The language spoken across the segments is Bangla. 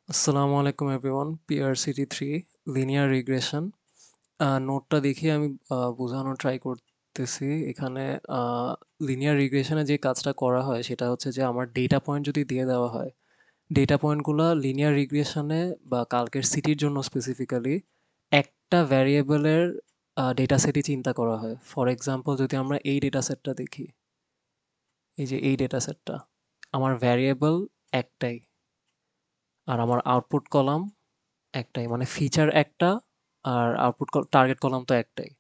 আসসালামু আলাইকুম এভরিওয়ান। পিআরসিটি 3 লিনিয়ার রিগ্রেশন নোটটা দেখে আমি বোঝানোর ট্রাই করতেছি। এখানে লিনিয়ার রিগ্রেশনে যে কাজটা করা হয় সেটা হচ্ছে যে আমার ডেটা পয়েন্ট যদি দিয়ে দেওয়া হয়, ডেটা পয়েন্টগুলো লিনিয়ার রিগ্রেশনে বা কালকের সিটির জন্য স্পেসিফিক্যালি একটা ভ্যারিয়েবলের ডেটা সেটই চিন্তা করা হয়। ফর এক্সাম্পল যদি আমরা এই ডেটা সেটটা দেখি, এই যে এই ডেটা সেটটা, আমার ভ্যারিয়েবল একটাই আর আমার আউটপুট কলাম একটাই, মানে ফিচার একটা আর আউটপুট টার্গেট কলাম তো একটাই।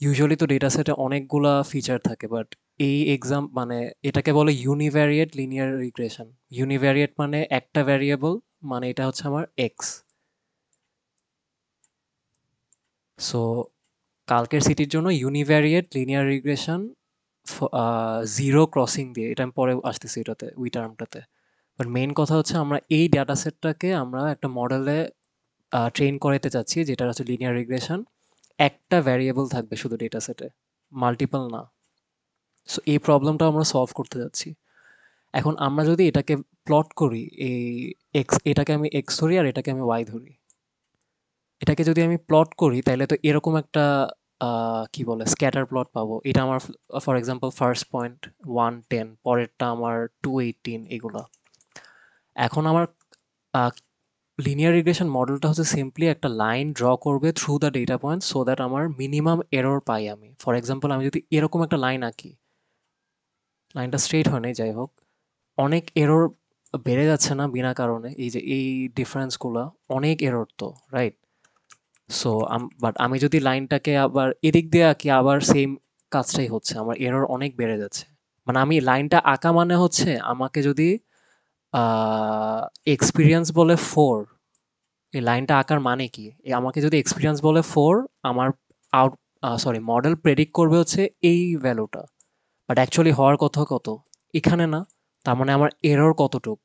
ইউজুয়ালি তো ডেটা সেটে অনেকগুলা ফিচার থাকে, বাট এই এক্সাম মানে এটাকে বলে ইউনিভ্যারিয়েট লিনিয়ার রিগ্রেশন। ইউনিভ্যারিয়েট মানে একটা ভ্যারিয়েবল, মানে এটা হচ্ছে আমার এক্স। সো কালকের সিটির জন্য ইউনিভ্যারিয়েট লিনিয়ার রিগ্রেশন জিরো ক্রসিং দিয়ে, এটা আমি পরে আসতেছি এটাতে, ওই টার্মটাতে। বাট মেইন কথা হচ্ছে আমরা এই ডাটা সেটটাকে আমরা একটা মডেলে ট্রেন করাতে চাচ্ছি, যেটা হচ্ছে লিনিয়ার রিগ্রেশন। একটা ভ্যারিয়েবল থাকবে শুধু ডেটা সেটে, মাল্টিপল না। সো এই প্রবলেমটা আমরা সলভ করতে যাচ্ছি। এখন আমরা যদি এটাকে প্লট করি, এই এক্স, এটাকে আমি এক্স ধরি আর এটাকে আমি ওয়াই ধরি। এটাকে যদি আমি প্লট করি তাহলে তো এরকম একটা কি বলে স্ক্যাটার প্লট পাবো। এটা আমার ফর এক্সাম্পল ফার্স্ট পয়েন্ট 110, পরেরটা আমার 218, এগুলা। এখন আমার লিনিয়ার রিগ্রেশন মডেলটা হচ্ছে সিম্পলি একটা লাইন ড্র করবে through the data point so that আমার মিনিমাম এরর পাই আমি। ফর এক্সাম্পল আমি যদি এরকম একটা লাইন আঁকি, লাইনটা স্ট্রেট হয় নাই, যাই হোক, অনেক এরর বেড়ে যাচ্ছে না বিনা কারণে? এই যে এই ডিফারেন্সগুলো, অনেক এরর তো, রাইট? সো বাট আমি যদি লাইনটাকে আবার এদিক দিয়ে আঁকি, আবার সেম কাজটাই হচ্ছে, আমার এরর অনেক বেড়ে যাচ্ছে। মানে আমি লাইনটা আঁকা মানে হচ্ছে আমাকে যদি এক্সপিরিয়েন্স বলে 4, এই লাইনটা আঁকার মানে কি? আমাকে যদি এক্সপিরিয়েন্স বলে 4, আমার আউট সরি মডেল প্রেডিক্ট করবে হচ্ছে এই ভ্যালুটা। বাট অ্যাকচুয়ালি হওয়ার কথা কত? এখানে না। তার মানে আমার এরর কতটুক?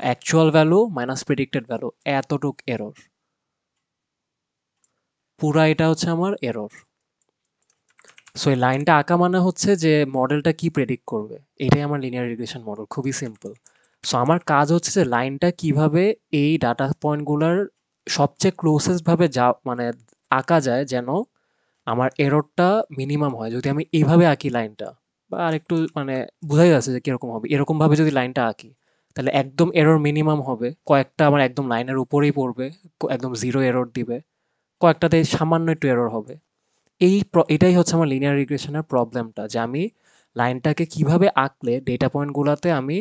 Actual value minus predicted value, এতটুক এরর। পুরা এটা হচ্ছে আমার এরর। সো এই লাইনটা আঁকা মানে হচ্ছে যে মডেলটা কি প্রেডিক্ট করবে, এটাই আমার লিনিয়ার রিগ্রেশন মডেল। খুবই সিম্পল। সো আমার কাজ হচ্ছে যে লাইনটা কিভাবে এই ডাটা পয়েন্টগুলোর সবচেয়ে ক্লোজেস্ট ভাবে যা মানে আঁকা যায়, যেন আমার এররটা মিনিমাম হয়। যদি আমি এইভাবে আঁকি লাইনটা, বা আরেকটু মানে বোঝাই যাচ্ছে যে কিরকম হবে, এরকম ভাবে যদি লাইনটা আঁকি তাহলে একদম এরর মিনিমাম হবে, কয়েকটা আমার একদম লাইনের উপরেই পড়বে, একদম জিরো এরর দিবে, কয়েকটাতে সামান্য একটু এরর হবে। এটাই হচ্ছে আমার লিনিয়ার রিগ্রেশনের প্রবলেমটা, যে আমি লাইনটাকে কিভাবে আঁকলে ডেটা পয়েন্টগুলোতে আমি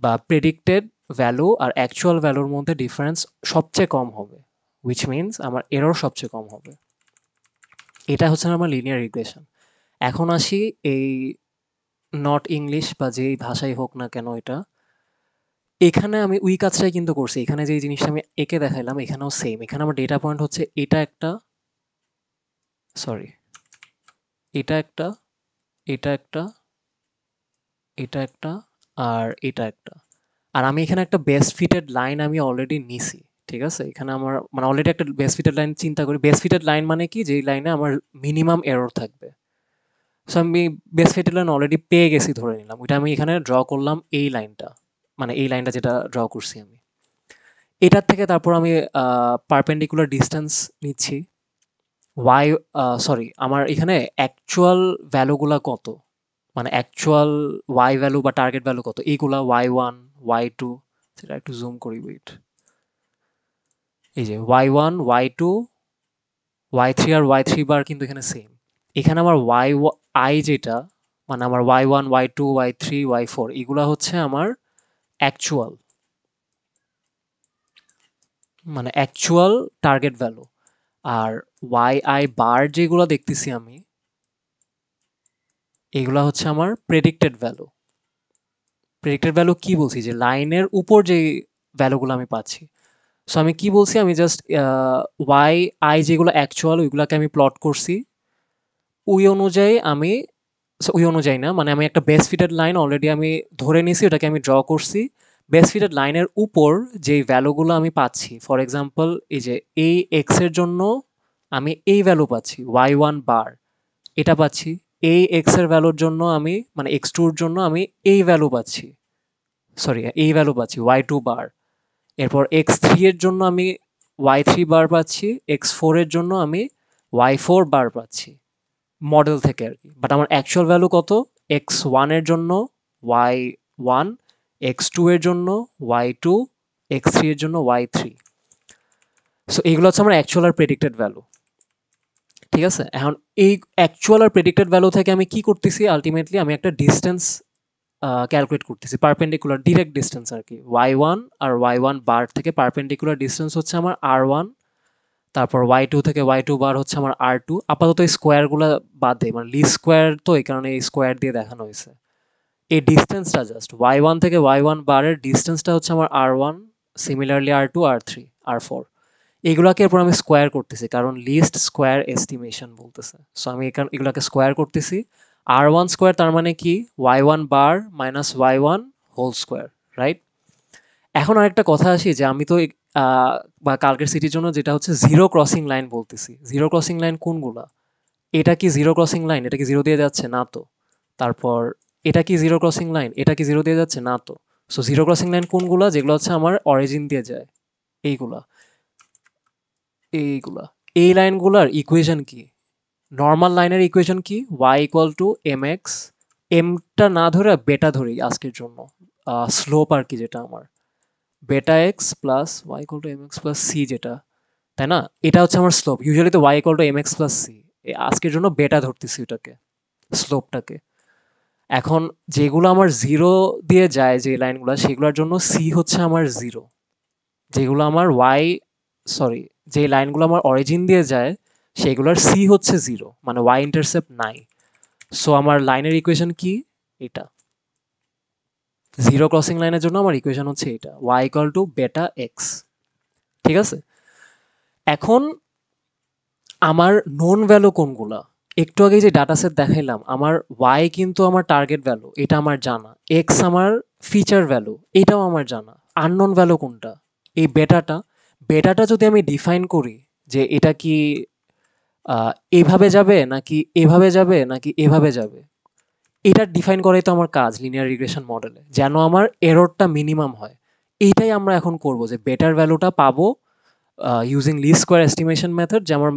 বা প্রেডিক্টেড ভ্যালু আর অ্যাকচুয়াল ভ্যালুর মধ্যে ডিফারেন্স সবচেয়ে কম হবে, হুইচ মিনস আমার এরর সবচেয়ে কম হবে। এটা হচ্ছে আমার লিনিয়ার রিগ্রেশন। এখন আসি এই নট ইংলিশ বা যেই ভাষাই হোক না কেন এটা, এখানে আমি ওই কাজটাই কিন্তু করছি। এখানে যে জিনিসটা আমি এঁকে দেখাইলাম এখানেও সেম। এখানে আমার ডেটা পয়েন্ট হচ্ছে এটা একটা, সরি, এটা একটা, এটা একটা, এটা একটা, আর এটা একটা। আর আমি এখানে একটা বেস্ট ফিটেড লাইন আমি অলরেডি নিছি। ঠিক আছে? এখানে আমার মানে অলরেডি একটা বেস্ট ফিটেড লাইন চিন্তা করি। বেস্ট ফিটেড লাইন মানে কি? যেই লাইনে আমার মিনিমাম এরর থাকবে। সো আমি বেস্ট ফিটেড লাইন অলরেডি পেয়ে গেছি ধরে নিলাম। ওইটা আমি এখানে ড্র করলাম এই লাইনটা। মানে এই লাইনটা যেটা ড্র করছি আমি। এটার থেকে তারপর আমি পারপেন্ডিকুলার ডিসট্যান্স নিচ্ছি। ওয়াই সরি আমার এখানে অ্যাকচুয়াল ভ্যালুগুলা কত? মানে অ্যাকচুয়াল ওয়াই ভ্যালু বা টার্গেট ভ্যালু কত? এইগুলা y1, y2, সেটা একটু জুম করি, ওয়েট। এই যে y1, y2, y3 আর y3 বার কিন্তু এখানে সেম। এখানে আমার i যেটা, মানে আমার y1, y2, y3, y4, এগুলা হচ্ছে আমার অ্যাকচুয়াল, মানে অ্যাকচুয়াল টার্গেট ভ্যালু। আর yi বার যেগুলো দেখতেছি আমি, এগুলা হচ্ছে আমার প্রেডিক্টেড ভ্যালু। প্রেডিক্টেড ভ্যালু কি বলছি? যে লাইনের উপর যে ভ্যালুগুলো আমি পাচ্ছি। সো আমি কি বলছি? আমি জাস্ট ওয়াই আই যেগুলো অ্যাকচুয়াল ওইগুলাকে আমি প্লট করছি। ওই অনুযায়ী আমি, ওই অনুযায়ী না, মানে আমি একটা বেস্ট ফিটেড লাইন অলরেডি আমি ধরে নিছি, ওটাকে আমি ড্র করছি। বেস্ট ফিটেড লাইনের উপর যেই ভ্যালুগুলো আমি পাচ্ছি, ফর এক্সাম্পল এই যে এই এক্স এর জন্য আমি এই ভ্যালু পাচ্ছি, y1 বার এটা পাচ্ছি। এই এক্স এর ভ্যালুর জন্য আমি, মানে x2 এর জন্য আমি এই ভ্যালু পাচ্ছি, সরি এই ভ্যালু পাচ্ছি y2 বার। এরপর x3 এর জন্য আমি y3 বার পাচ্ছি, x4 এর জন্য আমি y4 বার পাচ্ছি মডেল থেকে আর কি। বাট আমার অ্যাকচুয়াল ভ্যালু কত? x1 এর জন্য y1, x2 এর জন্য y2, x3 এর জন্য y3। সো এইগুলো হচ্ছে আমার অ্যাকচুয়াল আর প্রেডিক্টেড ভ্যালু। ঠিক আছে? এখন এই অ্যাকচুয়াল আর প্রেডিক্টেড ভ্যালু থেকে আমি কি করতেছি? আল্টিমেটলি আমি একটা ডিসটেন্স ক্যালকুলেট করতেছি, পারপেন্ডিকুলার ডিরেক্ট ডিসটেন্স আর কি। y1 আর y1 বার থেকে পারপেন্ডিকুলার ডিসটেন্স হচ্ছে আমার r1, তারপর y2 থেকে y2 বার হচ্ছে আমার r2। আপাতত এই স্কোয়ারগুলো বাদে, মানে লিস্ট স্কোয়ার তো এই কারণে এই স্কোয়ার দিয়ে দেখানো হয়েছে। এই ডিসটেন্সটা জাস্ট y1 থেকে y1 বারের ডিসটেন্সটা হচ্ছে আমার r1, similarly r2, r3, r4। এগুলাকে এরপর আমি স্কোয়ার করতেছি কারণ লিস্ট স্কোয়ার এস্টিমেশন বলতেছে। সো আমি এগুলাকে স্কোয়ার করতেছি। r1 স্কোয়ার তার মানে কি? y1 bar minus y1 whole square, right? এখন আরেকটা কথা আসি যে আমি তো বা কালকের সিটির জন্য যেটা হচ্ছে জিরো ক্রসিং লাইন বলতেছি। জিরো ক্রসিং লাইন কোনগুলা? এটা কি জিরো ক্রসিং লাইন? এটা কি জিরো দিয়ে যাচ্ছে? না তো। তারপর এটা কি জিরো ক্রসিং লাইন? এটা কি জিরো দিয়ে যাচ্ছে? না তো। সো জিরো ক্রসিং লাইন কোনগুলা? যেগুলো হচ্ছে আমার অরিজিন দিয়ে যায়, এইগুলা, এইগুলা। এই লাইনগুলার ইকুয়েশন কি? নর্মাল লাইনের ইকুয়েশন কি? y ইকুয়াল টু mx, এমটা না ধরে বেটা ধরি আজকের জন্য, স্লোপ আর কি যেটা আমার, beta x plus y equal to m x plus c যেটা, তাই না? এটা হচ্ছে আমার স্লোপ। ইউজুয়ালি তো y equal to m x plus c, আজকের জন্য বেটা ধরতেছি ওটাকে, স্লোপটাকে। এখন যেগুলো আমার জিরো দিয়ে যায় যে লাইনগুলো, সেগুলোর জন্য সি হচ্ছে আমার জিরো। যেগুলো আমার ওয়াই, সরি, যে লাইনগুলো আমার অরিজিন দিয়ে যায় সেগুলোর সি হচ্ছে জিরো, মানে ওয়াই ইন্টারসেপ্ট নাই। সো আমার লাইনের ইকুয়েশন কি? এটা। জিরো ক্রসিং লাইনের জন্য আমার ইকুয়েশন হচ্ছে এটা, ওয়াই ইকুয়াল টু বেটা এক্স। ঠিক আছে? এখন আমার নোন ভ্যালু কোনগুলা? একটু আগে যে ডাটা সেট দেখাইলাম, আমার ওয়াই কিন্তু আমার টার্গেট ভ্যালু, এটা আমার জানা। এক্স আমার ফিচার ভ্যালু, এটাও আমার জানা। আননোন ভ্যালু কোনটা? এই বেটাটা। বেটাটা যদি আমি ডিফাইন করি যে এটা কি এভাবে যাবে নাকি এভাবে যাবে নাকি এভাবে যাবে, এটা ডিফাইন করাই তো আমার কাজ লিনিয়ার রিগ্রেশন মডেলে, যেন আমার এররটা মিনিমাম হয়। এইটাই আমরা এখন করব, যে বেটার ভ্যালুটা পাবো using least square estimation method, যে আমার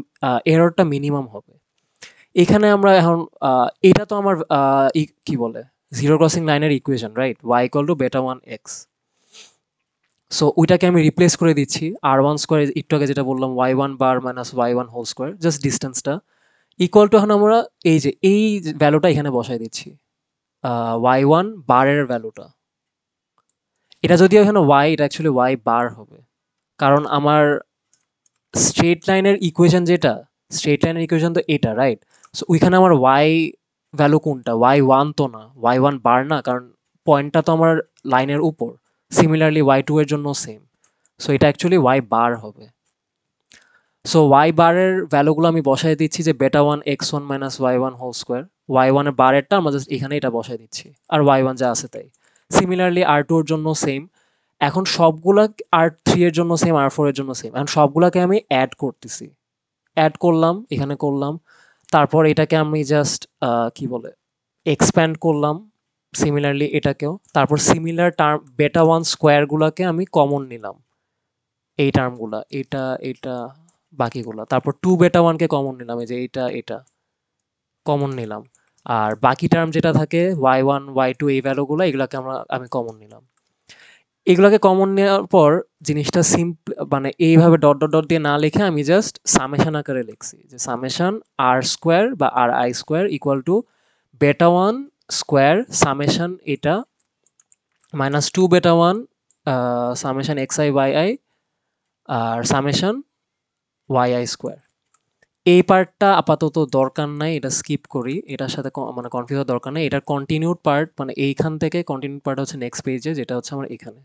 এররটা মিনিমাম হবে। এখানে আমরা এখন এটা তো আমার কি বলে, জিরো ক্রসিং লাইনের equation, right? Y equal to beta one x. So ওইটাকে আমি রিপ্লেস করে দিচ্ছি আর ওয়ান স্কোয়ার, একটু আগে যেটা বললাম y one bar minus y one whole square, just ডিস্টেন্সটা ইকুয়াল টু, এখন আমরা এই ভ্যালুটা এখানে বসাই দিচ্ছি, ওয়াই ওয়ান বারের ভ্যালুটা। এটা যদি এখানে ওয়াই, এটা অ্যাকচুয়ালি ওয়াই বার হবে, কারণ আমার স্ট্রেট লাইনের ইকুয়েশন যেটা, স্ট্রেট লাইনের ইকুয়েশন তো এটা, রাইট? সো ওইখানে আমার ওয়াই ভ্যালু কোনটা? ওয়াই ওয়ান তো না, ওয়াই ওয়ান বার না, কারণ পয়েন্টটা তো আমার লাইনের উপর। সিমিলারলি ওয়াই টু এর জন্য সেম। সো এটা অ্যাকচুয়ালি ওয়াই বার হবে। সো ওয়াই বারের ভ্যালুগুলো আমি বসাই দিচ্ছি, যে beta one x one minus y one whole square. Y ওয়ানের বারেরটা আমরা জাস্ট এখানে এটা বসাই দিচ্ছি, আর ওয়াই ওয়ান যা আছে তাই। সিমিলারলি আর টু এর জন্য সেম। এখন সবগুলা, আর থ্রি এর জন্য সেম, আর ফোর এর জন্য সেম। এখন সবগুলাকে আমি অ্যাড করতেছি, অ্যাড করলাম, এখানে করলাম। তারপর এটাকে আমি জাস্ট কি বলে, এক্সপ্যান্ড করলাম, সিমিলারলি এটাকেও। তারপর সিমিলার টার্ম বেটা ওয়ান স্কোয়ারগুলোকে আমি কমন নিলাম, এই টার্মগুলা, এটা এটা বাকিগুলা। তারপর টু বেটা ওয়ানকে কমন নিলাম, এই যে এটা এটা কমন নিলাম। আর বাকি টার্ম যেটা থাকে ওয়াই ওয়ান ওয়াই টু, এই ভ্যালুগুলো, এগুলাকে আমি কমন নিলাম। এগুলাকে কমন নেওয়ার পর জিনিসটা সিম্পল, মানে এইভাবে ডট ডট ডট দিয়ে না লিখে আমি জাস্ট সামেশন আকারে লিখছি, যে সামেশন আর স্কোয়ার বা r i square equal to beta one square summation এটা minus two beta one summation x i y i আর সামেশন ওয়াই আই স্কোয়ার। এই পার্টটা আপাতত দরকার নাই, এটা স্কিপ করি, এটার সাথে মানে কনফিউজ হওয়ার দরকার নেই। এটার কন্টিনিউড পার্ট, মানে এইখান থেকে কন্টিনিউড পার্ট হচ্ছে নেক্সট পেজে, যেটা হচ্ছে আমার এখানে।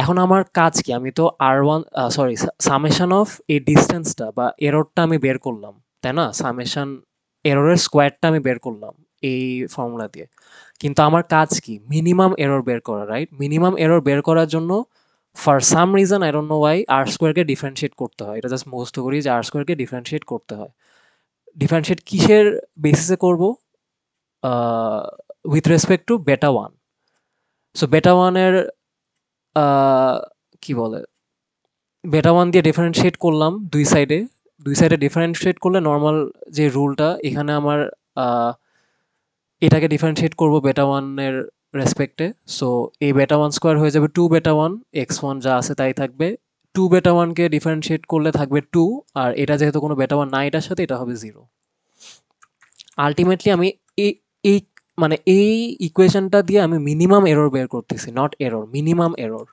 এখন আমার কাজ কি? আমি তো আর ওয়ান, সরি, সামেশন অফ এই ডিস্টেন্সটা বা এররটা আমি বের করলাম, তাই না? সামেশন এররের স্কোয়ারটা আমি বের করলাম এই ফর্মুলা দিয়ে। কিন্তু আমার কাজ কি? মিনিমাম এরর বের করা, রাইট? মিনিমাম এরর বের করার জন্য for some reason, I don't know why, R স্কোয়ারকে ডিফারেন্সিয়েট করতে হয়। এটা জাস্ট মুখস্থ করি যে আর স্কোয়ারকে ডিফারেন্সিয়েট করতে হয়। ডিফারেন্সিয়েট কিসের বেসিসে করব? With respect to beta one. So বেটা ওয়ানের কি বলে, বেটা ওয়ান দিয়ে ডিফারেন্সিয়েট করলাম দুই সাইডে ডিফারেন্সিয়েট করলে নর্মাল যে রুলটা এখানে আমার আহ, এটাকে ডিফারেন্সিয়েট করব বেটা ওয়ানের রেসপেক্টে। সো এই বেটা ওয়ান স্কোয়ার হয়ে যাবে two beta one, x one যা আছে তাই থাকবে। টু বেটা ওয়ানকে ডিফারেন্সিয়েট করলে থাকবে টু, আর এটা যেহেতু কোনো বেটা ওয়ান নাই এটার সাথে, এটা হবে জিরো। আলটিমেটলি আমি এই এই মানে এই ইকুয়েশনটা দিয়ে আমি মিনিমাম এরর বের করতেছি, not error, minimum error.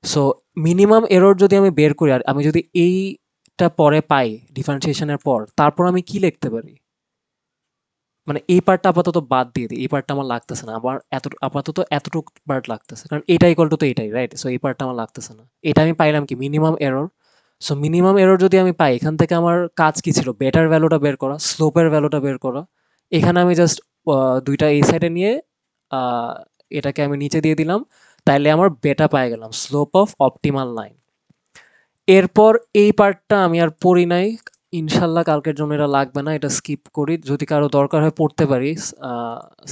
So minimum error যদি আমি বের করি আর আমি যদি এইটা পরে পাই ডিফারেন্সিয়েশনের পর, তারপর আমি কি লিখতে পারি? মানে এই পার্টটা আপাতত বাদ দিয়ে দিই, এই পার্টটা আমার লাগতেছে না, আমার আপাতত এতটুকু পার্ট লাগতেছে, কারণ এটা ইকুয়াল টু তো এটাই, রাইট? সো এই পার্টটা আমার লাগতেছে না। এটা আমি পাইলাম কি minimum error. So minimum error যদি আমি পাই, এখান থেকে আমার কাজ কি ছিল? বেটার ভ্যালুটা বের করা, স্লোপের ভ্যালুটা বের করা। এখানে আমি জাস্ট দুইটা এই সাইডে নিয়ে আহ, এটাকে আমি নিচে দিয়ে দিলাম, তাইলে আমার বেটা পাই গেলাম, স্লোপ অফ অপটিমাল লাইন। এরপর এই পার্টটা আমি আর পড়ি নাই, ইনশাল্লাহ কালকের জন্য এটা লাগবে না, এটা স্কিপ করি, যদি কারো দরকার হয় পড়তে পারি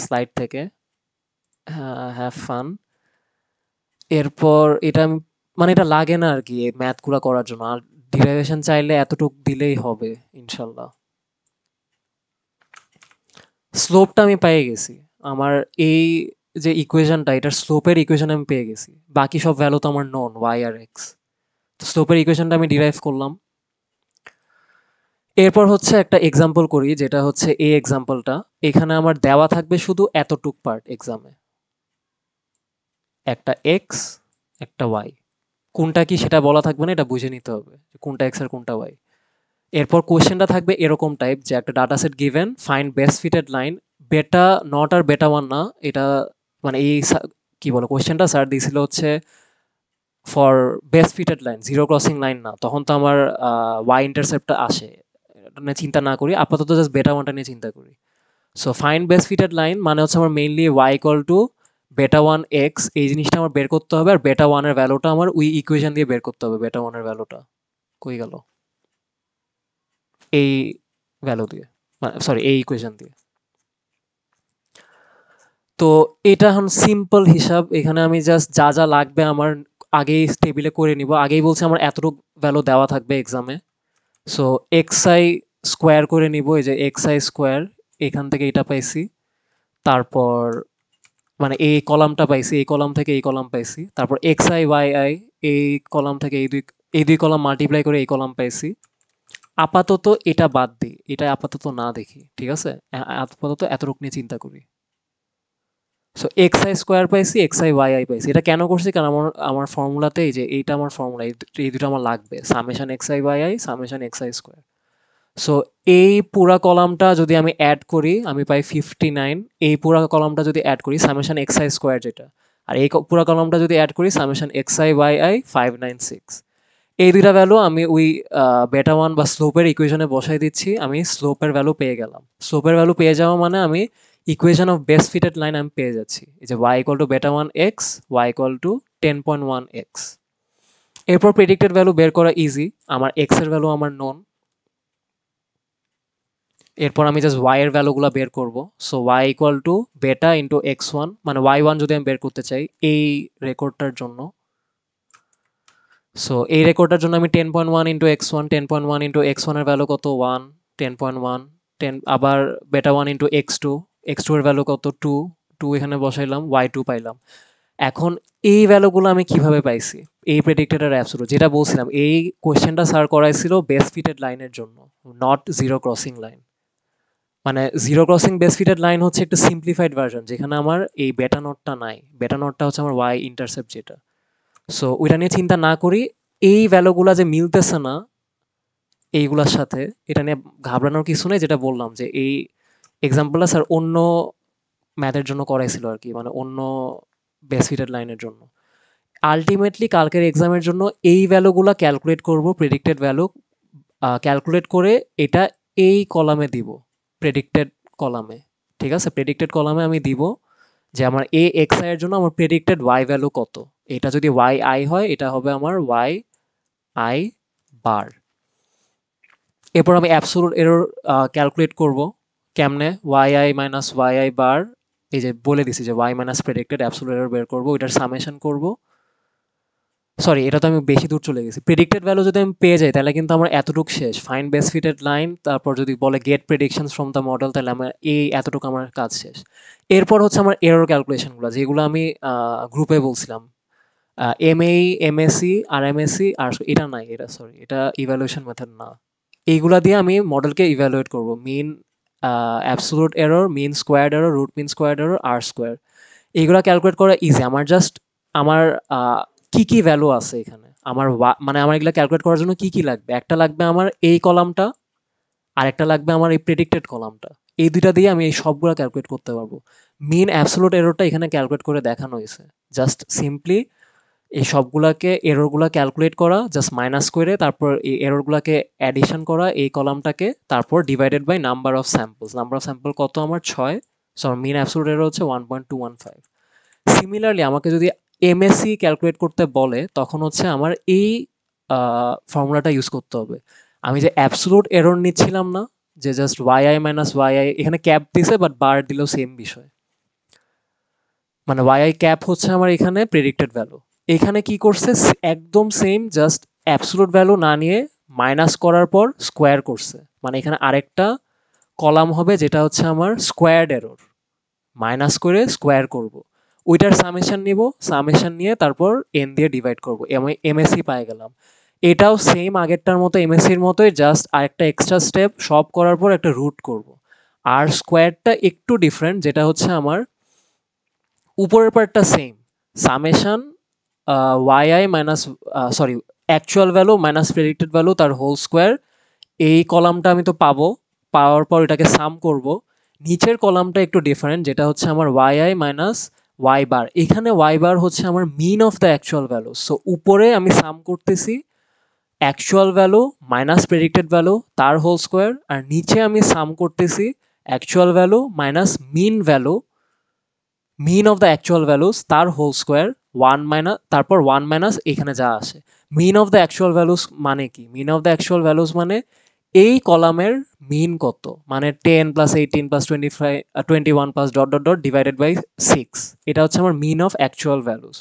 স্লাইড থেকে। Have fun. এরপর এটা মানে এটা লাগে না আর কি ম্যাথগুলো করার জন্য, আর ডিরাইভেশন চাইলে এতটুক দিলেই হবে ইনশাল্লাহ। স্লোপটা আমি পেয়ে গেছি, আমার এই যে ইকুয়েশনটা, এটার স্লোপের ইকুয়েশন আমি পেয়ে গেছি, বাকি সব ভ্যালু তো আমার নন, ওয়াই আর এক্স। স্লোপের ইকুয়েশনটা আমি ডিরাইভ করলাম। এরপর হচ্ছে একটা এক্সাম্পল করি, যেটা হচ্ছে এই এক্সাম্পলটা। এখানে আমার দেওয়া থাকবে শুধু এতটুক পার্ট এক্সামে, একটা এক্স একটা ওয়াই। কোনটা কি সেটা বলা থাকবে না, এটা বুঝে নিতে হবে যে কোনটা এক্স আর কোনটা ওয়াই। এরপর কোয়েশ্চেনটা থাকবে এরকম টাইপ যে একটা data set given, find best fitted line, বেটা নট আর বেটা ওয়ান না, এটা মানে এই কি বলে কোয়েশ্চেনটা স্যার দিয়েছিল হচ্ছে for best fitted line, zero crossing line না, তখন তো আমার ওয়াই ইন্টারসেপ্টটা আসে, এটা নিয়ে চিন্তা না করি, আপাতত জাস্ট বেটা ওয়ানটা নিয়ে চিন্তা করি। So find best fitted line মানে হচ্ছে আমার mainly Y equal to beta one x, এই জিনিসটা আমার বের করতে হবে, আর বেটা ওয়ানের ভ্যালুটা আমার ওই ইকুয়েশন দিয়ে বের করতে হবে। বেটা ওয়ানের ভ্যালুটা কই গেল? এই ভ্যালু দিয়ে, সরি এই ইকুয়েশন দিয়ে। তো এটা এখন সিম্পল হিসাব, এখানে আমি জাস্ট যা যা লাগবে আমার আগেই টেবিলে করে নিব। আগেই বলছে আমার এতটুকু ভ্যালু দেওয়া থাকবে এক্সামে। সো এক্স আই স্কোয়ার করে নিব, এই যে এক্স আই স্কোয়ার, এখান থেকে এটা পাইছি। তারপর মানে এই কলামটা পাইছি, এই কলাম থেকে এই কলাম পাইছি, তারপর এক্স আই ওয়াই আই, এই কলাম থেকে এই দুই কলাম মাল্টিপ্লাই করে এই কলাম পাইছি। আপাতত এটা বাদ দিই, এটা আপাতত না দেখি, ঠিক আছে? আপাতত এতটুকু নিয়ে চিন্তা করি। সো এক্স আই স্কোয়ার পাইছি, এক্স আই ওয়াই আই পাইছি। এটা কেন করছি? কারণ আমার আমার ফর্মুলাতে এই যে এইটা আমার ফর্মুলা, এই দুটো আমার লাগবে, summation x i y i, summation x i square. So এই পুরা কলামটা যদি আমি অ্যাড করি আমি পাই 59। এই পুরা কলামটা যদি অ্যাড করি সামেশন এক্স আই স্কোয়ার যেটা, আর এই পুরা কলামটা যদি অ্যাড করি summation x i y i 596। এই দুইটা ভ্যালু আমি ওই বেটা ওয়ান বা স্লোপের ইকুয়েশনে বসাই দিচ্ছি, আমি স্লোপের ভ্যালু পেয়ে গেলাম। স্লোপের ভ্যালু পেয়ে যাওয়া মানে আমি equation of best fitted line আমি পেয়ে যাচ্ছি, এই যে y equal to beta one x, y equal to 10.1 x. এরপর প্রেডিক্টেড ভ্যালু বের করা ইজি, আমার এক্স এর ভ্যালু আমার নন। এরপর আমি জাস্ট ওয়াই এর ভ্যালুগুলো বের করব। সো ওয়াই ইকুয়াল টু বেটা ইন্টু এক্স ওয়ান, মানে ওয়াই ওয়ান যদি আমি বের করতে চাই এই রেকর্ডটার জন্য। সো এই রেকর্ডটার জন্য আমি 10.1 into x one, 10.1 into x ওয়ানের ভ্যালু কত? ওয়ান। 10.1 10, আবার বেটা ওয়ান ইন্টু এক্স টু এর ভ্যালু কত? টু। টু এখানে বসাইলাম, ওয়াই টু পাইলাম। এখন এই ভ্যালুগুলো আমি কিভাবে পাইছি? এই প্রেডিক্টেড আর অ্যাবসোলুট, যেটা বলছিলাম এই কোয়েশ্চেনটা স্যার করাইছিল বেস্ট ফিটেড লাইনের জন্য, নট জিরো ক্রসিং লাইন। মানে zero crossing base fitted line হচ্ছে একটু সিম্পলিফাইড ভার্সন, যেখানে আমার এই বেটা নটটা নাই। বেটা নটটা হচ্ছে আমার ওয়াই ইন্টারসেপ্ট যেটা। সো ওইটা নিয়ে চিন্তা না করি, এই ভ্যালুগুলা যে মিলতেছে না এইগুলার সাথে, এটা নিয়ে ঘাবড়ানোর কিছু নেই। যেটা বললাম যে এই এক্সাম্পলটা স্যার অন্য ম্যাথের জন্য করাইছিল আর কি, মানে অন্য বেস ফিটেড লাইনের জন্য। আলটিমেটলি কালকের এক্সামের জন্য এই ভ্যালুগুলা ক্যালকুলেট করব, প্রেডিক্টেড ভ্যালু ক্যালকুলেট করে এটা এই কলামে দিব, প্রেডিক্টেড কলামে। ঠিক আছে, প্রেডিক্টেড কলামে আমি দিব যে আমার এ এক্স আই এর জন্য আমার প্রেডিক্টেড ওয়াই ভ্যালু কত। এটা যদি ওয়াই আই হয় এটা হবে আমার ওয়াই আই বার। এরপর আমি অ্যাবসোলুট এরর ক্যালকুলেট করব। কেমনে? Y i minus y i bar, এই যে বলে দিছি যে y minus predicted absolute error বের করব, ওইটার সামেশন করব। সরি, এটা তো আমি বেশি দূর চলে গেছি। প্রেডিক্টেড ভ্যালু যদি আমি পেয়ে যাই তাহলে কিন্তু আমার এতটুক শেষ। ফাইন্ড বেস্ট ফিটেড লাইন, তারপর যদি বলে get predictions from the model, তাহলে আমার এই এতটুকু আমার কাজ শেষ। এরপর হচ্ছে আমার এরর ক্যালকুলেশনগুলো, যেগুলো আমি গ্রুপে বলছিলাম। এমএই, এমএসসি, আর এমএসসি, আর এটা নাই, এটা সরি, এটা ইভ্যালুয়েশন মেথড না। এইগুলা দিয়ে আমি মডেলকে ইভ্যালুয়েট করব। Mean, absolute error, mean squared error, root mean squared error, R square. এইগুলা ক্যালকুলেট করা ইজি। আমার জাস্ট আমার কি কি ভ্যালু আছে এখানে, আমার মানে আমার এগুলা ক্যালকুলেট করার জন্য কি কি লাগবে, একটা লাগবে আমার এই কলামটা, আর একটা লাগবে আমার এই প্রেডিক্টেড কলামটা। এই দুইটা দিয়ে আমি এই সবগুলা ক্যালকুলেট করতে পারবো। মিন অ্যাবসোলুট এররটা এখানে ক্যালকুলেট করে দেখানো হয়েছে। জাস্ট সিম্পলি এই সবগুলাকে এররগুলা ক্যালকুলেট করা, জাস্ট মাইনাস করে তারপর এই এররগুলাকে অ্যাডিশন করা এই কলামটাকে, তারপর divided by number of samples. Number of sample কত আমার 6, সো আমার মিন অ্যাবসোলুট এরর হচ্ছে 1.215। সিমিলারলি আমাকে যদি এমএসসি ক্যালকুলেট করতে বলে তখন হচ্ছে আমার এই ফর্মুলাটা ইউজ করতে হবে। আমি যে অ্যাবসোলুট এরর নিচ্ছিলাম না, যে জাস্ট ওয়াইআই মাইনাস ওয়াইআই, এখানে ক্যাপ দিছে বাট বার দিলেও সেম বিষয়। মানে ওয়াইআই ক্যাপ হচ্ছে আমার এখানে প্রেডিক্টেড ভ্যালু। এখানে কি করছে, একদম সেম, জাস্ট অ্যাবসোলুট ভ্যালু না নিয়ে মাইনাস করার পর স্কোয়ার করছে। মানে এখানে আরেকটা কলাম হবে যেটা হচ্ছে আমার স্কোয়ার্ড এরর, মাইনাস করে স্কোয়ার করব। ওইটার সামেশন নিব, সামেশন নিয়ে তারপর এন দিয়ে ডিভাইড করব, এমএসসি পাই গেলাম। এটাও সেম আগেরটার মতো, এমএসসির মতোই, জাস্ট আরেকটা এক্সট্রা স্টেপ, সব করার পর একটা রুট করব। আর স্কোয়ারটা একটু ডিফারেন্ট, যেটা হচ্ছে আমার উপরের পার্টটা same, summation y i minus, sorry, actual value minus predicted value তার হোল স্কোয়ার। এই কলামটা আমি তো পাবো, পাওয়ার পর এটাকে সাম করব। নিচের কলামটা একটু ডিফারেন্ট, যেটা হচ্ছে আমার ওয়াইআই মাইনাস ওয়াই বার। এখানে ওয়াই বার হচ্ছে আমার mean of the actual value. So উপরে আমি সাম করতেছি actual value minus predicted value তার হোল স্কোয়ার, আর নিচে আমি সাম করতেছি actual value minus mean value, mean of the actual values তার হোল স্কোয়ার, ওয়ান মাইনাস, তারপর ওয়ান মাইনাস এখানে যা আসে। Mean of the actual values মানে কি, mean of the actual values মানে এই কলামের মিন কত, মানে 10 plus 18 plus 25 21 plus dot dot dot divided by 6। এটা হচ্ছে আমার মিন অফ অ্যাকচুয়াল ভ্যালুস।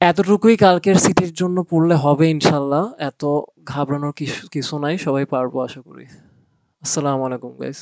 এতটুকুই কালকের সিটির জন্য পড়লে হবে ইনশাল্লাহ। এত ঘাবড়ানোর কিছু কিছু নাই, সবাই পারবো আশা করি। আসসালামু আলাইকুম গাইস।